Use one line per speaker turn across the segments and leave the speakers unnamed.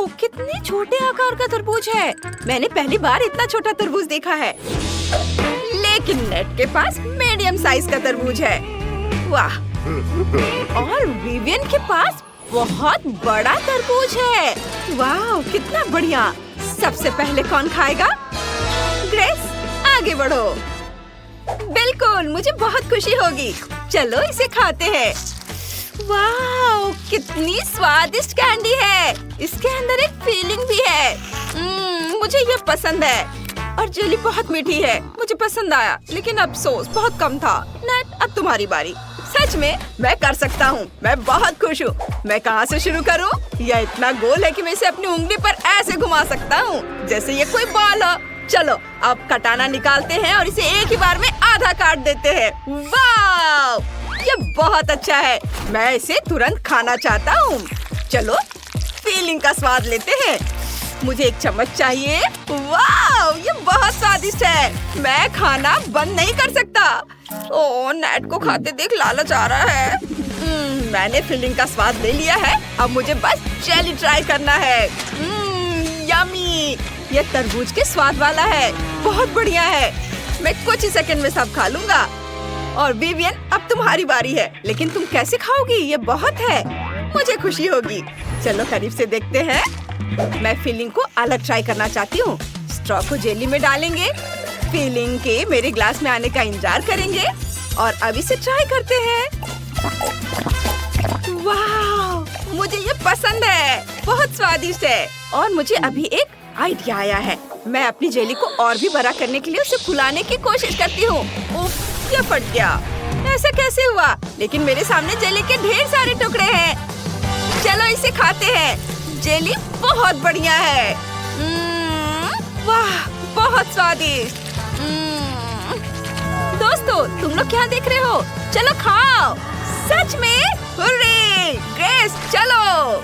कितने छोटे आकार का तरबूज है। मैंने पहली बार इतना छोटा तरबूज देखा है। लेकिन नेट के पास मीडियम साइज का तरबूज है। वाह! और विवियन के पास बहुत बड़ा तरबूज है। वाह! कितना बढ़िया। सबसे पहले कौन खाएगा? ग्रेस, आगे बढ़ो। बिल्कुल, मुझे बहुत खुशी होगी। चलो इसे खाते हैं। वाह! कितनी स्वादिष्ट कैंडी है। इसके अंदर एक फीलिंग भी है। मुझे ये पसंद है। और जेली बहुत मीठी है। मुझे पसंद आया, लेकिन अफसोस बहुत कम था। नेट, अब तुम्हारी बारी। सच में मैं कर सकता हूँ। मैं बहुत खुश हूँ। मैं कहाँ से शुरू करूँ? यह इतना गोल है कि मैं इसे अपनी उंगली पर ऐसे घुमा सकता हूँ जैसे ये कोई बॉल हो। चलो अब कटाना निकालते हैं और इसे एक ही बार में आधा काट देते हैं। वाह! ये बहुत अच्छा है। मैं इसे तुरंत खाना चाहता हूँ। चलो फीलिंग का स्वाद लेते हैं। मुझे एक चम्मच चाहिए। वाह! ये बहुत स्वादिष्ट है। मैं खाना बंद नहीं कर सकता। ओह, नेट को खाते देख लालच आ रहा है। मैंने फीलिंग का स्वाद ले लिया है। अब मुझे बस जेली ट्राई करना है। यम्मी! ये तरबूज के स्वाद वाला है। बहुत बढ़िया है। मैं कुछ ही सेकंड में सब खा लूंगा। और विवियन, अब तुम्हारी बारी है। लेकिन तुम कैसे खाओगी? ये बहुत है। मुझे खुशी होगी। चलो करीब से देखते हैं। मैं फीलिंग को अलग ट्राई करना चाहती हूँ। स्ट्रॉ को जेली में डालेंगे, फीलिंग के मेरे ग्लास में आने का इंतजार करेंगे और अब इसे ट्राई करते हैं। वाह! मुझे ये पसंद है। बहुत स्वादिष्ट है। और मुझे अभी एक आइडिया आया है। मैं अपनी जेली को और भी बड़ा करने के लिए उसे फुलाने की कोशिश करती हूँ। उफ, ये फट गया। ऐसा कैसे हुआ? लेकिन मेरे सामने जेली के ढेर सारे टुकड़े हैं। चलो इसे खाते हैं। जेली बहुत बढ़िया है। वाह, बहुत स्वादिष्ट। दोस्तों, तुम लोग क्या देख रहे हो? चलो खाओ। सच में? हुर्रे! ग्रेस, चलो।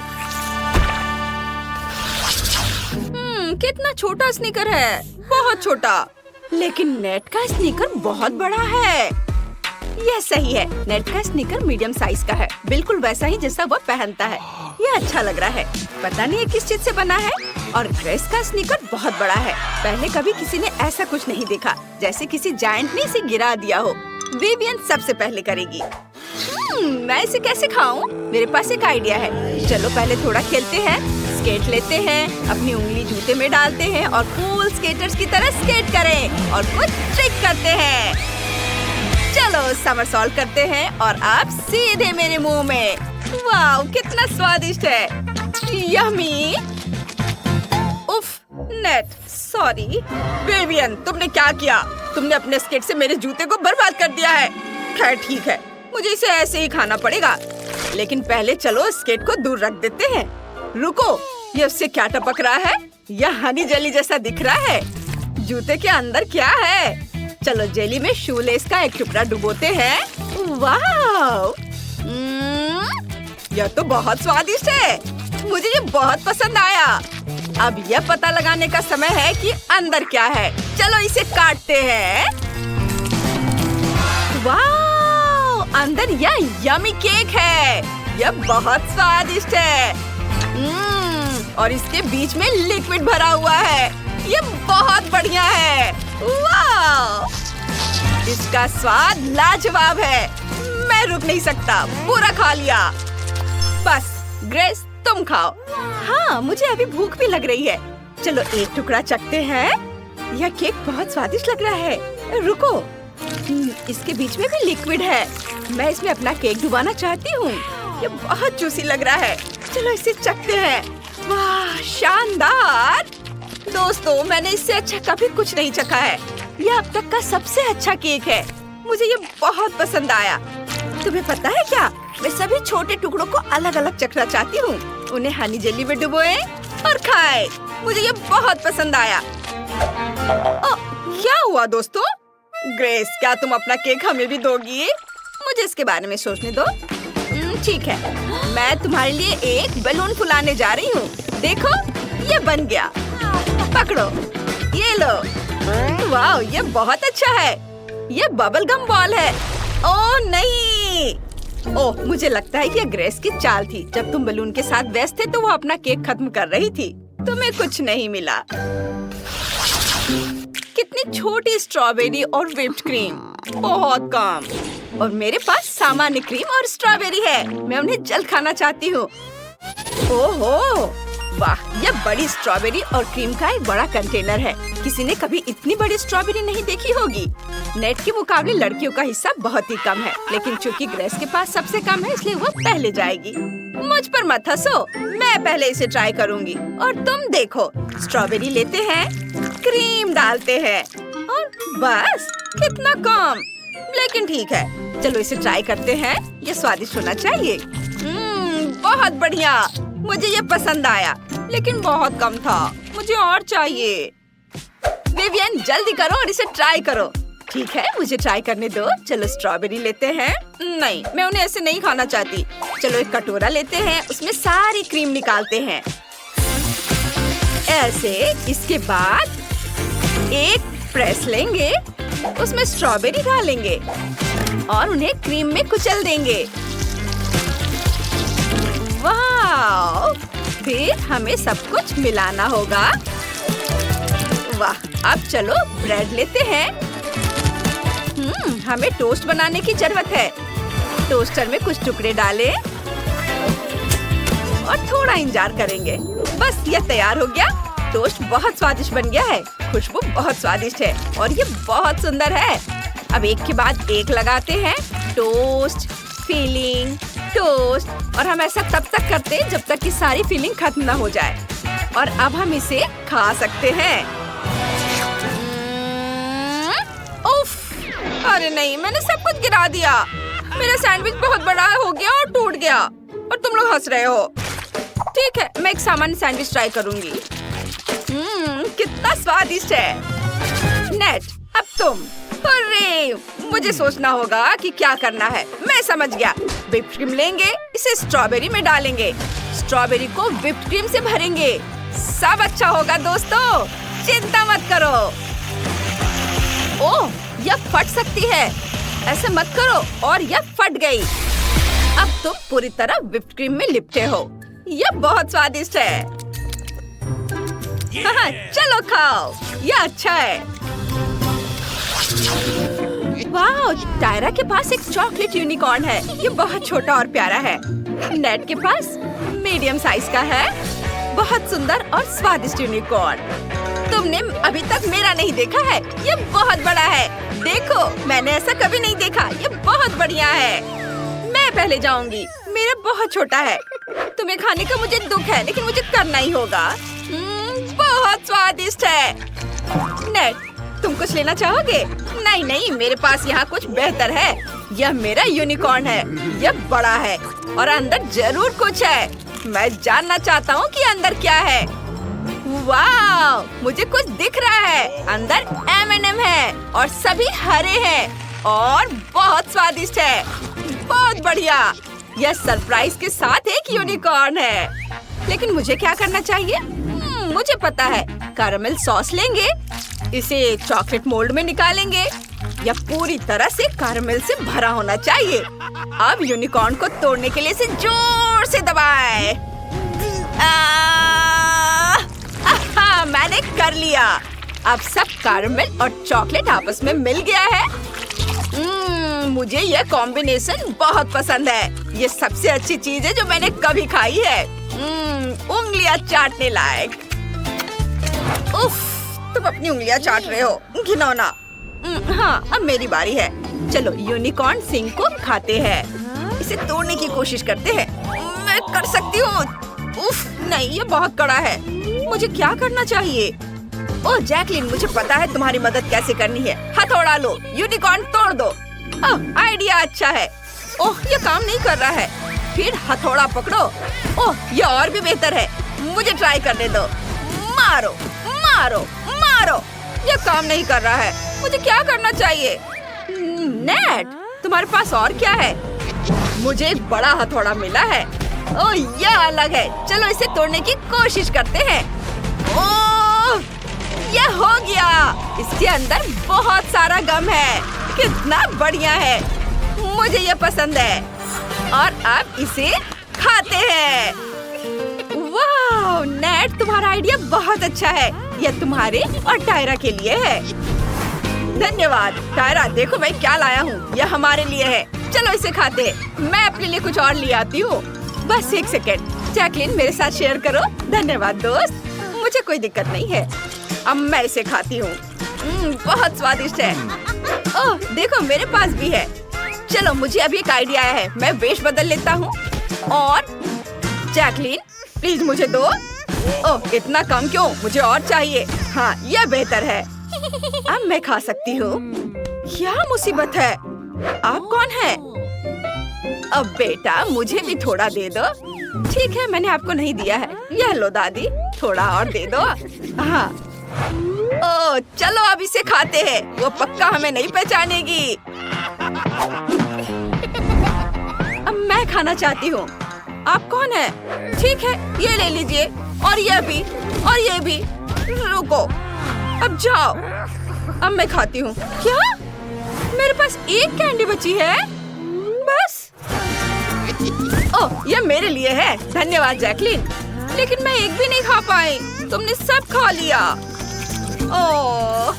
कितना छोटा स्नीकर है। बहुत छोटा। लेकिन नेट का स्नीकर बहुत बड़ा है। यह सही है। नेट का स्नीकर मीडियम साइज का है। बिल्कुल वैसा ही जैसा वो पहनता है। ये अच्छा लग रहा है। पता नहीं ये किस चीज से बना है। और ग्रेस का स्नीकर बहुत बड़ा है। पहले कभी किसी ने ऐसा कुछ नहीं देखा। जैसे किसी जायंट ने इसे गिरा दिया हो। विवियन सबसे पहले करेगी। मैं इसे कैसे खाऊं? मेरे पास एक आइडिया है। चलो पहले थोड़ा खेलते हैं। स्केट लेते हैं, अपनी उंगली जूते में डालते हैं और कूल स्केटर्स की तरह स्केट करें और कुछ ट्रिक करते हैं। चलो समरसॉल्ट करते हैं और आप सीधे मेरे मुंह में। वाह, कितना स्वादिष्ट है। यम्मी। उफ, नेट, सॉरी। विवियन, तुमने क्या किया? तुमने अपने स्केट से मेरे जूते को बर्बाद कर दिया है। खैर ठीक है, मुझे इसे ऐसे ही खाना पड़ेगा। लेकिन पहले चलो स्केट को दूर रख देते हैं। रुको, ये उससे क्या टपक रहा है? यह हनी जेली जैसा दिख रहा है। जूते के अंदर क्या है? चलो जेली में शूलेस का एक टुकड़ा डुबोते हैं। वाह! यह तो बहुत स्वादिष्ट है। मुझे ये बहुत पसंद आया। अब यह पता लगाने का समय है कि अंदर क्या है। चलो इसे काटते हैं। वाह! अंदर यह यम्मी केक है। यह बहुत स्वादिष्ट है। और इसके बीच में लिक्विड भरा हुआ है। ये बहुत बढ़िया है। वाह! इसका स्वाद लाजवाब है। मैं रुक नहीं सकता। पूरा खा लिया। बस ग्रेस, तुम खाओ। हाँ, मुझे अभी भूख भी लग रही है। चलो एक टुकड़ा चखते हैं। यह केक बहुत स्वादिष्ट लग रहा है। रुको, इसके बीच में भी लिक्विड है। मैं इसमें अपना केक डुबाना चाहती हूँ। ये बहुत जूसी लग रहा है। चलो इसे चखते हैं। वाह, शानदार। दोस्तों, मैंने इससे अच्छा कभी कुछ नहीं चखा है। यह अब तक का सबसे अच्छा केक है। मुझे ये बहुत पसंद आया। तुम्हें पता है क्या? मैं सभी छोटे टुकड़ों को अलग अलग चखना चाहती हूँ। उन्हें हनी जेली में डुबोए और खाए। मुझे ये बहुत पसंद आया। क्या हुआ दोस्तों? ग्रेस, क्या तुम अपना केक हमें भी दोगी? मुझे इसके बारे में सोचने दो। ठीक है, मैं तुम्हारे लिए एक बैलून फुलाने जा रही हूँ। देखो, ये बन गया। पकड़ो, ये लो। वाह, ये बहुत अच्छा है। ये बबल गम बॉल है। ओह नहीं, ओह, मुझे लगता है ये ग्रेस की चाल थी। जब तुम बलून के साथ व्यस्त थे तो वो अपना केक खत्म कर रही थी। तुम्हें कुछ नहीं मिला। कितनी छोटी स्ट्रॉबेरी और व्हिप्ड क्रीम, बहुत कम। और मेरे पास सामान्य क्रीम और स्ट्रॉबेरी है। मैं उन्हें जल्द खाना चाहती हूँ। ओहो, वाह, यह बड़ी स्ट्रॉबेरी और क्रीम का एक बड़ा कंटेनर है। किसी ने कभी इतनी बड़ी स्ट्रॉबेरी नहीं देखी होगी। नेट के मुकाबले लड़कियों का हिस्सा बहुत ही कम है, लेकिन चूंकि ग्रेस के पास सबसे कम है इसलिए वो पहले जाएगी। मुझ पर मत हंसो, मैं पहले इसे ट्राई करूंगी। और तुम देखो, स्ट्रॉबेरी लेते हैं, क्रीम डालते हैं और बस, कितना कम। लेकिन ठीक है, चलो इसे ट्राई करते हैं। ये स्वादिष्ट होना चाहिए। बहुत बढ़िया, मुझे ये पसंद आया, लेकिन बहुत कम था। मुझे और चाहिए। विवियन, जल्दी करो और इसे ट्राई करो। ठीक है, मुझे ट्राई करने दो। चलो स्ट्रॉबेरी लेते हैं। नहीं, मैं उन्हें ऐसे नहीं खाना चाहती। चलो एक कटोरा लेते हैं, उसमें सारी क्रीम निकालते हैं ऐसे। इसके बाद एक प्रेस लेंगे, उसमें स्ट्रॉबेरी डालेंगे और उन्हें क्रीम में कुचल देंगे। वाह! फिर हमें सब कुछ मिलाना होगा। वाह! अब चलो ब्रेड लेते हैं। हमें टोस्ट बनाने की जरूरत है। टोस्टर में कुछ टुकड़े डालें और थोड़ा इंतजार करेंगे। बस ये तैयार हो गया। टोस्ट बहुत स्वादिष्ट बन गया है। खुशबू बहुत स्वादिष्ट है और ये बहुत सुंदर है। अब एक के बाद एक लगाते हैं। Toast, filling, toast. और हम ऐसा तब तक करते हैं जब तक कि सारी फिलिंग खत्म ना हो जाए। और अब हम इसे खा सकते हैं। उफ! अरे नहीं, मैंने सब कुछ गिरा दिया। मेरा सैंडविच बहुत बड़ा हो गया और टूट गया। और तुम लोग हंस रहे हो। ठीक है, मैं एक सामान्य सैंडविच ट्राई करूंगी। कितना स्वादिष्ट है। नेट, अब तुम। अरे, मुझे सोचना होगा कि क्या करना है। मैं समझ गया। व्हिप्ड क्रीम लेंगे, इसे स्ट्रॉबेरी में डालेंगे, स्ट्रॉबेरी को व्हिप्ड क्रीम से भरेंगे। सब अच्छा होगा दोस्तों, चिंता मत करो। ओह, यह फट सकती है। ऐसे मत करो। और यह फट गई। अब तुम पूरी तरह व्हिप्ड क्रीम में लिपटे हो। यह बहुत स्वादिष्ट है। हाँ, चलो खाओ, यह अच्छा है। वाह! टायरा के पास एक चॉकलेट यूनिकॉर्न है। ये बहुत छोटा और प्यारा है। नेट के पास मीडियम साइज का है। बहुत सुंदर और स्वादिष्ट यूनिकॉर्न। तुमने अभी तक मेरा नहीं देखा है। ये बहुत बड़ा है। देखो, मैंने ऐसा कभी नहीं देखा। ये बहुत बढ़िया है। मैं पहले जाऊंगी। मेरा बहुत छोटा है। तुम्हें खाने का मुझे दुख है, लेकिन मुझे करना ही होगा। बहुत स्वादिष्ट है। नेट, तुम कुछ लेना चाहोगे? नहीं नहीं, मेरे पास यहाँ कुछ बेहतर है। यह मेरा यूनिकॉर्न है। यह बड़ा है और अंदर जरूर कुछ है। मैं जानना चाहता हूँ कि अंदर क्या है। वाह! मुझे कुछ दिख रहा है। अंदर M&M है और सभी हरे हैं और बहुत स्वादिष्ट है। बहुत बढ़िया। यह सरप्राइज के साथ एक यूनिकॉर्न है। लेकिन मुझे क्या करना चाहिए? मुझे पता है। कैरेमल सॉस लेंगे, इसे चॉकलेट मोल्ड में निकालेंगे। यह पूरी तरह से कैरेमल से भरा होना चाहिए। अब यूनिकॉर्न को तोड़ने के लिए इसे जोर से दबाएं। मैंने कर लिया। अब सब कैरेमल और चॉकलेट आपस में मिल गया है। मुझे यह कॉम्बिनेशन बहुत पसंद है। ये सबसे अच्छी चीज है जो मैंने कभी खाई है। उंगलियां चाटने लायक। उफ, तुम अपनी उंगलियां चाट रहे हो, घिनौना। हाँ, अब मेरी बारी है। चलो यूनिकॉर्न सिंग को खाते हैं। इसे तोड़ने की कोशिश करते हैं। मैं कर सकती हूँ। उफ, नहीं, ये बहुत कड़ा है। मुझे क्या करना चाहिए? ओह जैकलिन, मुझे पता है तुम्हारी मदद कैसे करनी है। हथौड़ा लो, यूनिकॉर्न तोड़ दो। ओह, आइडिया अच्छा है। ओह, ये काम नहीं कर रहा है। फिर हथौड़ा पकड़ो। ओह, ये और भी बेहतर है। मुझे ट्राई करने दो। मारो, मारो, मारो। ये काम नहीं कर रहा है। मुझे क्या करना चाहिए? नेट, तुम्हारे पास और क्या है? मुझे एक बड़ा हथौड़ा मिला है। ओह, यह अलग है। चलो इसे तोड़ने की कोशिश करते हैं। ओह, यह हो गया। इसके अंदर बहुत सारा गम है। कितना बढ़िया है। मुझे यह पसंद है। और अब इसे खाते हैं। वाह नेट, तुम्हारा आइडिया बहुत अच्छा है। यह तुम्हारे और टायरा के लिए है। धन्यवाद टायरा, देखो मैं क्या लाया हूँ। यह हमारे लिए है। चलो इसे खाते हैं। मैं अपने लिए कुछ और ले आती हूँ। बस एक सेकेंड। जैकलिन मेरे साथ शेयर करो। धन्यवाद दोस्त, मुझे कोई दिक्कत नहीं है। अब मैं इसे खाती हूँ। बहुत स्वादिष्ट है। ओह देखो मेरे पास भी है। चलो मुझे अभी एक आइडिया आया है। मैं वेश बदल लेता हूँ और जैकलिन प्लीज मुझे दो। ओह इतना कम क्यों, मुझे और चाहिए। हाँ यह बेहतर है। अब मैं खा सकती हूँ। क्या मुसीबत है। आप कौन है? अब बेटा मुझे भी थोड़ा दे दो। ठीक है मैंने आपको नहीं दिया है। यह लो दादी, थोड़ा और दे दो। हाँ ओह चलो अब इसे खाते हैं। वो पक्का हमें नहीं पहचानेगी। अब मैं खाना चाहती हूँ। आप कौन है? ठीक है ये ले लीजिए और यह भी और यह भी। रुको अब जाओ। अब मैं खाती हूँ। क्या मेरे पास एक कैंडी बची है बस? ओह यह मेरे लिए है। धन्यवाद जैकलिन, लेकिन मैं एक भी नहीं खा पाई। तुमने सब खा लिया। ओह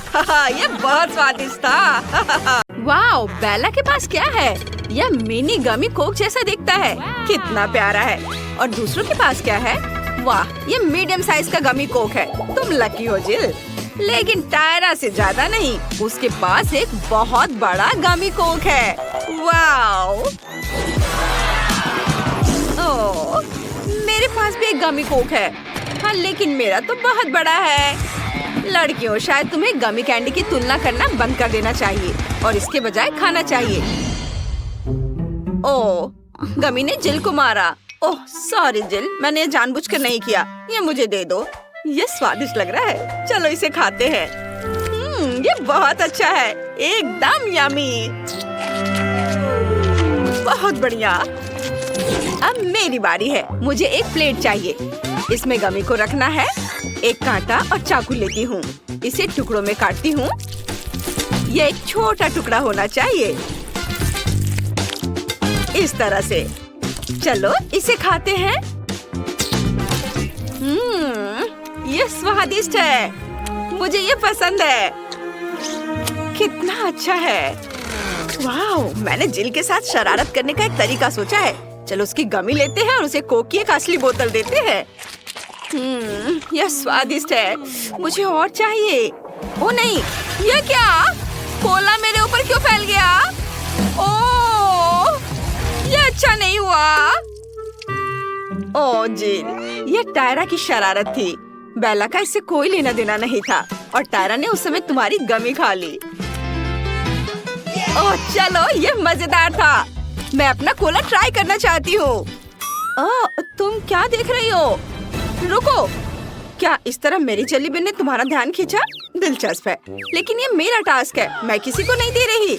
ये बहुत स्वादिष्ट था। वाओ बेला के पास क्या है? यह मिनी गमी कोक जैसा दिखता है। कितना प्यारा है। और दूसरों के पास क्या है? वाह ये मीडियम साइज का गमी कोक है। तुम लकी हो जिल। लेकिन टायरा से ज्यादा नहीं, उसके पास एक बहुत बड़ा गमी कोक है। वाओ ओह मेरे पास भी एक गमी कोक है। हाँ लेकिन मेरा तो बहुत बड़ा है। लड़कियों शायद तुम्हें गमी कैंडी की तुलना करना बंद कर देना चाहिए और इसके बजाय खाना चाहिए। ओह गमी ने जिल को मारा। ओह सॉरी जिल, मैंने जानबूझकर नहीं किया। ये मुझे दे दो। ये स्वादिष्ट लग रहा है। चलो इसे खाते हैं। ये बहुत अच्छा है। एकदम यमी। बहुत बढ़िया। अब मेरी बारी है। मुझे एक प्लेट चाहिए। इसमें गमी को रखना है। एक कांटा और चाकू लेती हूँ। इसे टुकड़ों में काटती हूँ। ये एक छोटा टुकड़ा होना चाहिए इस तरह से। चलो इसे खाते हैं। ये स्वादिष्ट है। मुझे ये पसंद है। कितना अच्छा है। वाह मैंने जिल के साथ शरारत करने का एक तरीका सोचा है। चलो उसकी गमी लेते हैं और उसे कोक की एक असली बोतल देते हैं। यह स्वादिष्ट है। मुझे और चाहिए। ओ नहीं, यह क्या? कोला मेरे ऊपर क्यों फैल गया? ओह, यह अच्छा नहीं हुआ। ओह जिल, यह टायरा की शरारत थी। बेला का इससे कोई लेना देना नहीं था और टायरा ने उस समय तुम्हारी गमी खा ली। ओह चलो, यह मजेदार था। मैं अपना कोला ट्राई करना चाहती हूँ। तुम क्या देख रही हो? रुको, क्या इस तरह मेरी जेली बिन ने तुम्हारा ध्यान खींचा? दिलचस्प है, लेकिन ये मेरा टास्क है। मैं किसी को नहीं दे रही।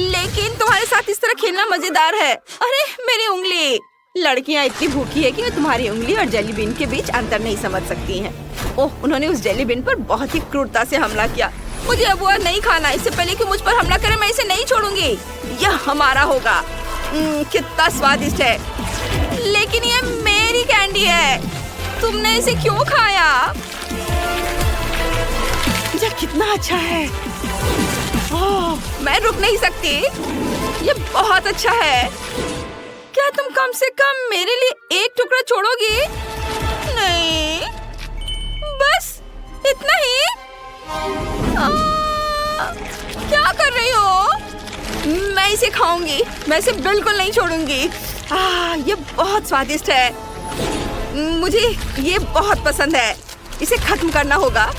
लेकिन तुम्हारे साथ इस तरह खेलना मजेदार है। अरे मेरी उंगली। लड़कियां इतनी भूखी है कि वे तुम्हारी उंगली और जेली बिन के बीच अंतर नहीं समझ सकती हैं। ओह, उन्होंने उस जेली बिन पर बहुत ही क्रूरता से हमला किया। मुझे अब वह नहीं खाना। इससे पहले कि मुझ पर हमला करे मैं इसे नहीं छोड़ूंगी। यह हमारा होगा। कितना स्वादिष्ट है, लेकिन ये मेरी कैंडी है। तुमने इसे क्यों खाया? यह कितना अच्छा है। ओह, मैं रुक नहीं सकती। ये बहुत अच्छा है। क्या तुम कम से कम मेरे लिए एक टुकड़ा छोड़ोगी? नहीं, बस इतना ही। क्या कर रही हो? मैं इसे खाऊंगी। मैं इसे बिल्कुल नहीं छोड़ूंगी। ये बहुत स्वादिष्ट है। मुझे ये बहुत पसंद है। इसे खत्म करना होगा।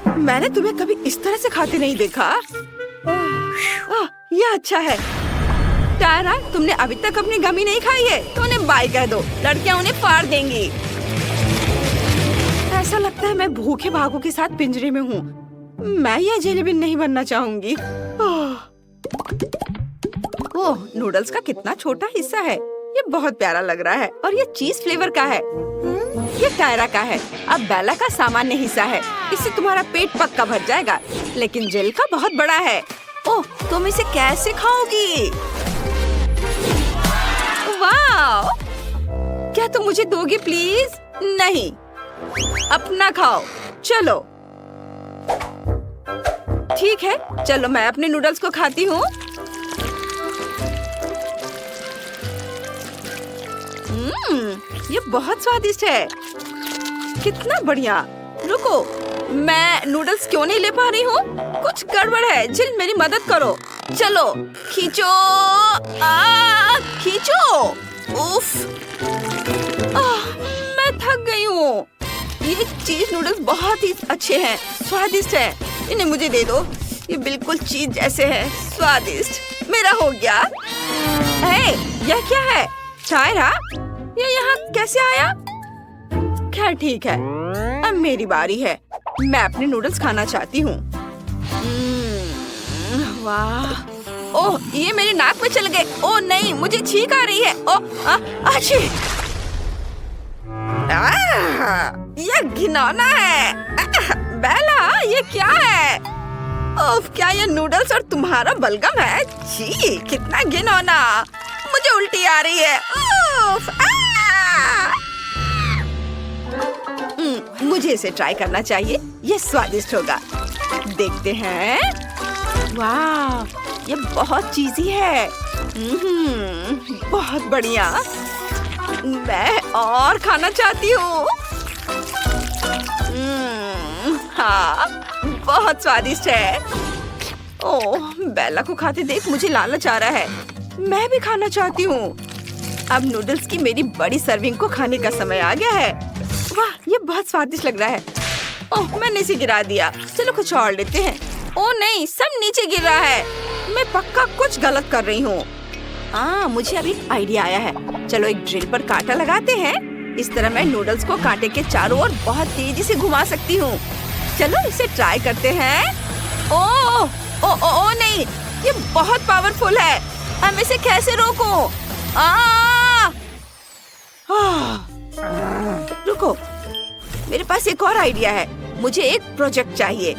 मैंने तुम्हें कभी इस तरह से खाते नहीं देखा। यह अच्छा है। टायरा, तुमने अभी तक अपनी गमी नहीं खाई है तो उन्हें बाय कह दो। लड़कियां उन्हें फाड़ देंगी। ऐसा लगता है मैं भूखे भागों के साथ पिंजरे में हूँ। मैं यह जेली बिन नहीं बनना चाहूंगी। ओह, नूडल्स का कितना छोटा हिस्सा है। ये बहुत प्यारा लग रहा है और ये चीज फ्लेवर का है। ये टायरा का है। अब बेला का सामान्य हिस्सा है। इससे तुम्हारा पेट पक्का भर जाएगा, लेकिन जेल का बहुत बड़ा है। ओह, तुम इसे कैसे खाओगी? वाह! क्या तुम मुझे दोगे प्लीज? नहीं, अपना खाओ। चलो ठीक है, चलो मैं अपने नूडल्स को खाती हूँ। ये बहुत स्वादिष्ट है। कितना बढ़िया। रुको, मैं नूडल्स क्यों नहीं ले पा रही हूँ? कुछ गड़बड़ है। जिल, मेरी मदद करो। चलो खींचो, खींचो। उफ, मैं थक गई हूँ। ये चीज नूडल्स बहुत ही अच्छे हैं, स्वादिष्ट हैं। इन्हें मुझे दे दो। ये बिल्कुल चीज जैसे हैं, स्वादिष्ट। मेरा हो गया। यह क्या है? शायरा, ये यहाँ कैसे आया? खैर ठीक है, अब मेरी बारी है। मैं अपने नूडल्स खाना चाहती हूँ। वाह! ओह, ये मेरे नाक में चल गए। ओह नहीं, मुझे छींक आ रही है। ओह, अच्छी। ये घिनौना है। बेला, ये क्या है? ओह, क्या ये नूडल्स और तुम्हारा बलगम है? छी, कितना घिनौना। मुझे उल्टी आ रही है। उफ, मुझे इसे ट्राई करना चाहिए। ये स्वादिष्ट होगा। देखते हैं। वाह, ये बहुत चीज़ी है। बहुत बढ़िया। मैं और खाना चाहती हूँ। हाँ, बहुत स्वादिष्ट है। ओह, बेला को खाते देख मुझे लालच आ रहा है। मैं भी खाना चाहती हूँ। अब नूडल्स की मेरी बड़ी सर्विंग को खाने का समय आ गया है। वाह, ये बहुत स्वादिष्ट लग रहा है। ओह, मैंने इसे गिरा दिया। चलो कुछ और लेते हैं। ओह नहीं, सब नीचे गिर रहा है। मैं पक्का कुछ गलत कर रही हूँ। मुझे अभी आइडिया आया है। चलो एक ड्रिल पर कांटा लगाते हैं। इस तरह मैं नूडल्स को कांटे के चारों ओर बहुत तेजी से घुमा सकती हूँ। चलो इसे ट्राई करते हैं। ओह, ओह नहीं, ये बहुत पावरफुल है। अब इसे कैसे रोकूं? रुको, मेरे पास एक और आइडिया है। मुझे एक प्रोजेक्ट चाहिए।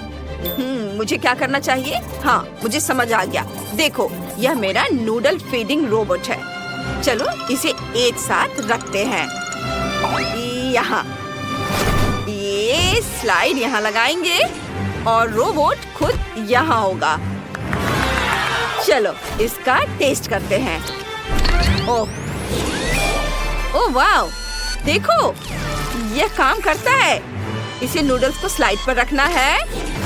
मुझे क्या करना चाहिए? हाँ, मुझे समझ आ गया। देखो, यह मेरा नूडल फीडिंग रोबोट है। चलो इसे एक साथ रखते हैं। यहाँ ये स्लाइड यहाँ लगाएंगे और रोबोट खुद यहाँ होगा। चलो इसका टेस्ट करते हैं। ओह वाह, देखो यह काम करता है। इसे नूडल्स को स्लाइड पर रखना है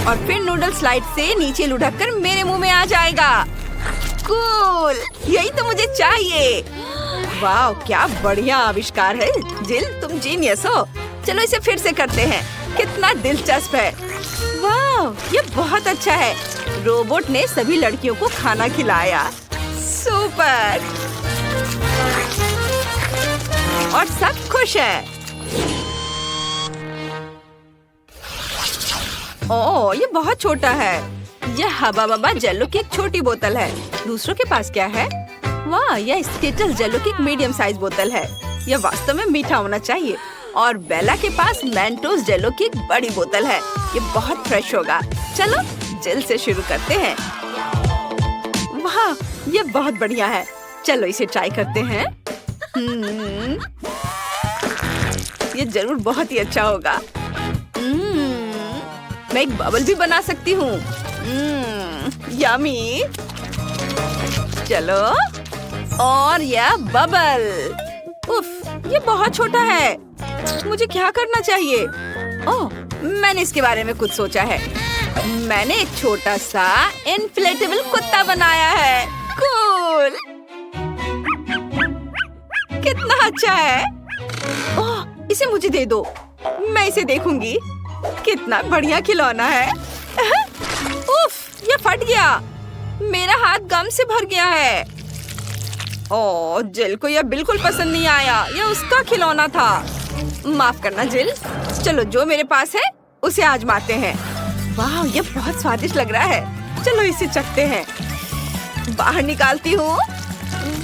और फिर नूडल स्लाइड से नीचे लुढ़क कर मेरे मुंह में आ जाएगा। कूल, यही तो मुझे चाहिए। वाह, क्या बढ़िया आविष्कार है। जिल, तुम जीनियस हो। चलो इसे फिर से करते हैं। कितना दिलचस्प है। वाह, ये बहुत अच्छा है। रोबोट ने सभी लड़कियों को खाना खिलाया। सुपर। और सब खुश हैं। ओह, ये बहुत छोटा है। यह हबा बबा जेलो की एक छोटी बोतल है। दूसरों के पास क्या है? वाह, यह स्किटल जेलो की एक मीडियम साइज बोतल है। यह वास्तव में मीठा होना चाहिए। और बेला के पास मेंटोस जेलो की एक बड़ी बोतल है। ये बहुत फ्रेश होगा। चलो जेल से शुरू करते हैं। वाह, ये बहुत बढ़िया है। चलो इसे ट्राई करते हैं। ये जरूर बहुत ही अच्छा होगा। मैं एक बबल भी बना सकती हूँ। यमी। चलो, और यह बबल। उफ, ये बहुत छोटा है। मुझे क्या करना चाहिए? ओह, मैंने इसके बारे में कुछ सोचा है। मैंने एक छोटा सा इन्फ्लेटेबल कुत्ता बनाया है। कूल, कितना अच्छा है। ओह, इसे मुझे दे दो। मैं इसे देखूंगी। कितना बढ़िया खिलौना है। उफ, ये फट गया। मेरा हाथ गम से भर गया है। ओह, जिल को यह बिल्कुल पसंद नहीं आया। यह उसका खिलौना था। माफ करना जिल। चलो जो मेरे पास है उसे आजमाते हैं। वाह, ये बहुत स्वादिष्ट लग रहा है। चलो इसे चखते हैं। बाहर निकालती हूँ।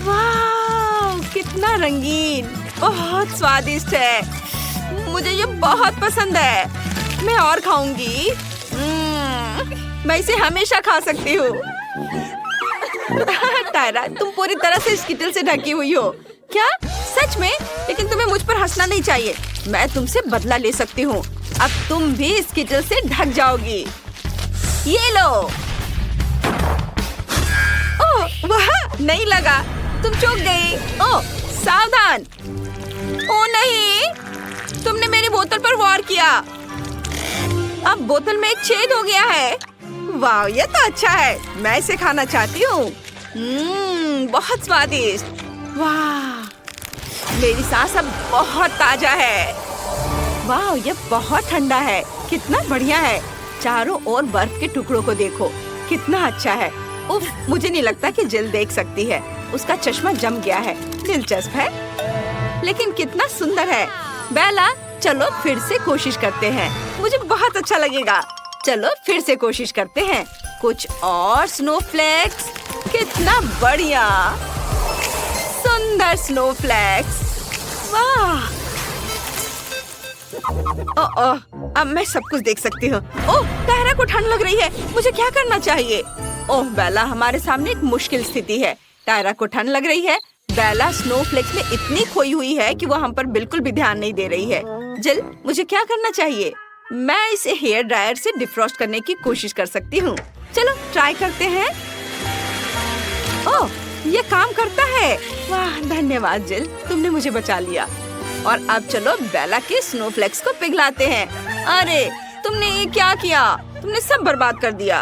वाह, कितना रंगीन, बहुत स्वादिष्ट है। मुझे ये बहुत पसंद है। मैं और खाऊंगी। मैं इसे हमेशा खा सकती हूँ। टायरा, तुम पूरी तरह से स्किटल से ढकी हुई हो। क्या सच में? लेकिन तुम्हें मुझ पर हंसना नहीं चाहिए। मैं तुमसे बदला ले सकती हूँ। अब तुम भी स्किटल से ढक जाओगी। ये लो। ओह वाह, नहीं लगा। तुम चूक गई। ओह सावधान। ओह नहीं, तुमने मेरी बोतल पर वार किया। अब बोतल में एक छेद हो गया है। वाह, ये तो अच्छा है। मैं इसे खाना चाहती हूँ। बहुत स्वादिष्ट। वाह, मेरी सांस अब बहुत ताजा है। वाह, ये बहुत ठंडा है। कितना बढ़िया है। चारों ओर बर्फ के टुकड़ों को देखो, कितना अच्छा है। उफ, मुझे नहीं लगता कि जिल देख सकती है। उसका चश्मा जम गया है। दिलचस्प है, लेकिन कितना सुंदर है। बेला, चलो फिर से कोशिश करते हैं। मुझे बहुत अच्छा लगेगा। चलो फिर से कोशिश करते हैं। कुछ और स्नोफ्लेक्स। कितना बढ़िया, सुंदर स्नोफ्लेक्स। वाह। ओह, अब मैं सब कुछ देख सकती हूँ। ओह, टायरा को ठंड लग रही है। मुझे क्या करना चाहिए? ओह बेला, हमारे सामने एक मुश्किल स्थिति है। टायरा को ठंड लग रही है। बेला स्नोफ्लेक्स में इतनी खोई हुई है कि वो हम पर बिल्कुल भी ध्यान नहीं दे रही है। जिल, मुझे क्या करना चाहिए? मैं इसे हेयर ड्रायर से डिफ्रॉस्ट करने की कोशिश कर सकती हूँ। चलो ट्राई करते हैं। ओह, ये काम करता है। वाह, धन्यवाद जिल, तुमने मुझे बचा लिया। और अब चलो बेला के स्नोफ्लेक्स को पिघलाते हैं। अरे, तुमने ये क्या किया? तुमने सब बर्बाद कर दिया।